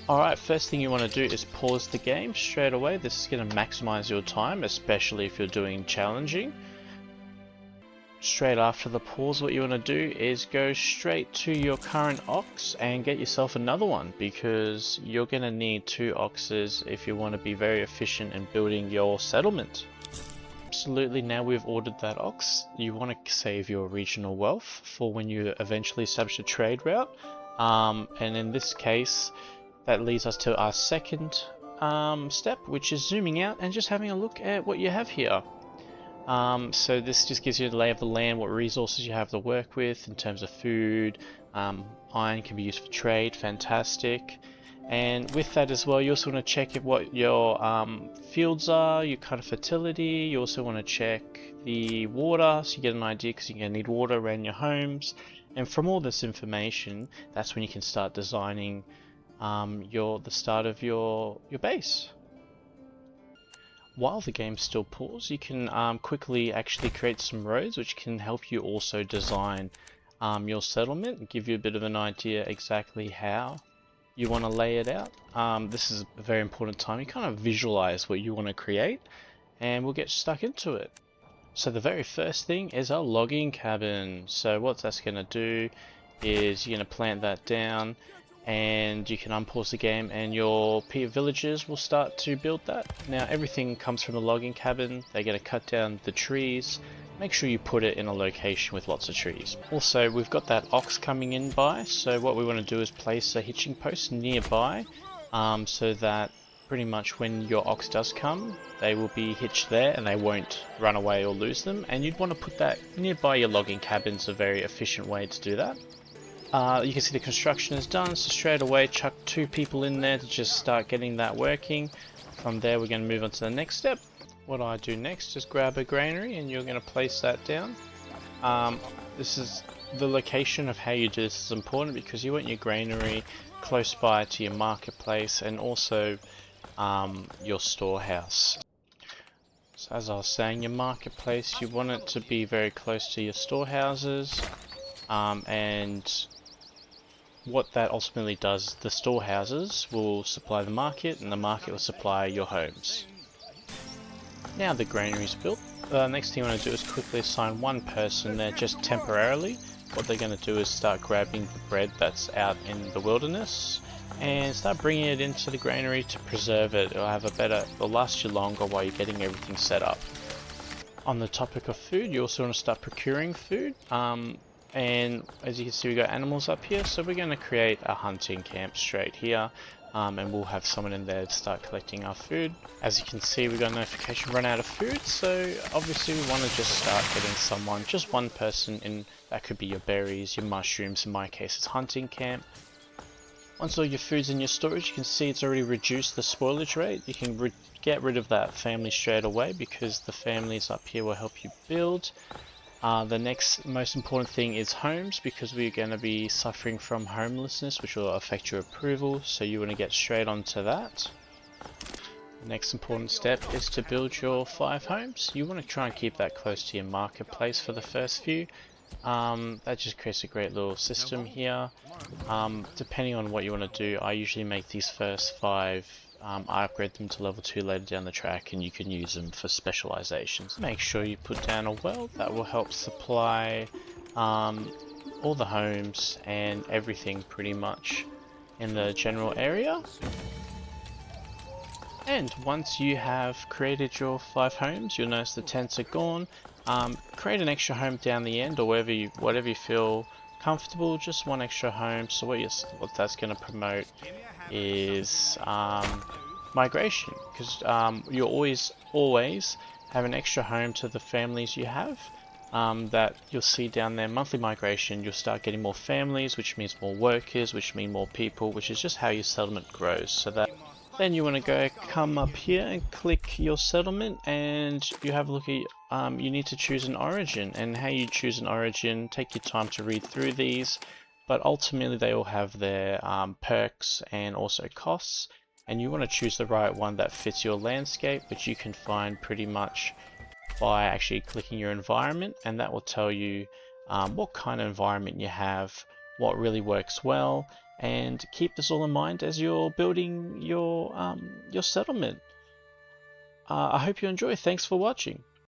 Alright, first thing you want to do is pause the game straight away. This is going to maximize your time, especially if you're doing challenging. Straight after the pause, what you want to do is go straight to your current ox and get yourself another one, because you're going to need 2 oxes if you want to be very efficient in building your settlement. Absolutely, now we've ordered that ox, you want to save your regional wealth for when you eventually establish a trade route. And in this case, that leads us to our second step, which is zooming out and just having a look at what you have here. So this just gives you the lay of the land, what resources you have to work with in terms of food. Iron can be used for trade, fantastic. And with that as well, you also want to check what your fields are, your kind of fertility. You also want to check the water, so you get an idea, because you're going to need water around your homes. And from all this information, that's when you can start designing the start of your base. While the game's still paused, you can quickly actually create some roads, which can help you also design your settlement and give you a bit of an idea exactly how you want to lay it out. This is a very important time. You kind of visualize what you want to create, and we'll get stuck into it. So the very first thing is a logging cabin. So what that's going to do is you're going to plant that down, and you can unpause the game and your villagers will start to build that. Now everything comes from the logging cabin. They're going to cut down the trees. Make sure you put it in a location with lots of trees. Also, we've got that ox coming in by, so what we want to do is place a hitching post nearby, so that pretty much when your ox does come, they will be hitched there and they won't run away or lose them. And you'd want to put that nearby your logging cabin's a very efficient way to do that. You can see the construction is done, so straight away chuck 2 people in there to just start getting that working. From there we're going to move on to the next step. What I do next is grab a granary and you're going to place that down. This is the location of how you do this is important, because you want your granary close by to your marketplace and also your storehouse. So as I was saying, your marketplace, you want it to be very close to your storehouses, and what that ultimately does, the storehouses will supply the market and the market will supply your homes. Now the granary is built, the next thing you want to do is quickly assign 1 person there just temporarily. What they're going to do is start grabbing the bread that's out in the wilderness and start bringing it into the granary to preserve it. It'll last you longer while you're getting everything set up. On the topic of food, you also want to start procuring food. And as you can see, we got animals up here, so we're going to create a hunting camp straight here, and we'll have someone in there to start collecting our food. As you can see, we got a notification run out of food, so obviously we want to just start getting just 1 person in. That could be your berries, your mushrooms. In my case, it's hunting camp. Once all your food's in your storage, you can see it's already reduced the spoilage rate. You can get rid of that family straight away, because the families up here will help you build. The next most important thing is homes, because we're going to be suffering from homelessness, which will affect your approval, so you want to get straight onto that. The next important step is to build your 5 homes. You want to try and keep that close to your marketplace for the first few. That just creates a great little system here. Depending on what you want to do, I usually make these first 5, I upgrade them to level 2 later down the track, and you can use them for specializations. Make sure you put down a well. That will help supply all the homes and everything pretty much in the general area. And once you have created your 5 homes, you'll notice the tents are gone. Create an extra home down the end, or whatever you feel comfortable. Just 1 extra home. So what that's going to promote is migration, because you always have an extra home to the families you have. That you'll see down there, monthly migration. You'll start getting more families, which means more workers, which mean more people, which is just how your settlement grows. So that then you want to come up here and click your settlement, and you have a look at you need to choose an origin, and how you choose an origin, take your time to read through these, but ultimately they all have their perks and also costs, and you want to choose the right one that fits your landscape, which you can find pretty much by actually clicking your environment, and that will tell you what kind of environment you have, what really works well, and keep this all in mind as you're building your settlement. I hope you enjoy. Thanks for watching.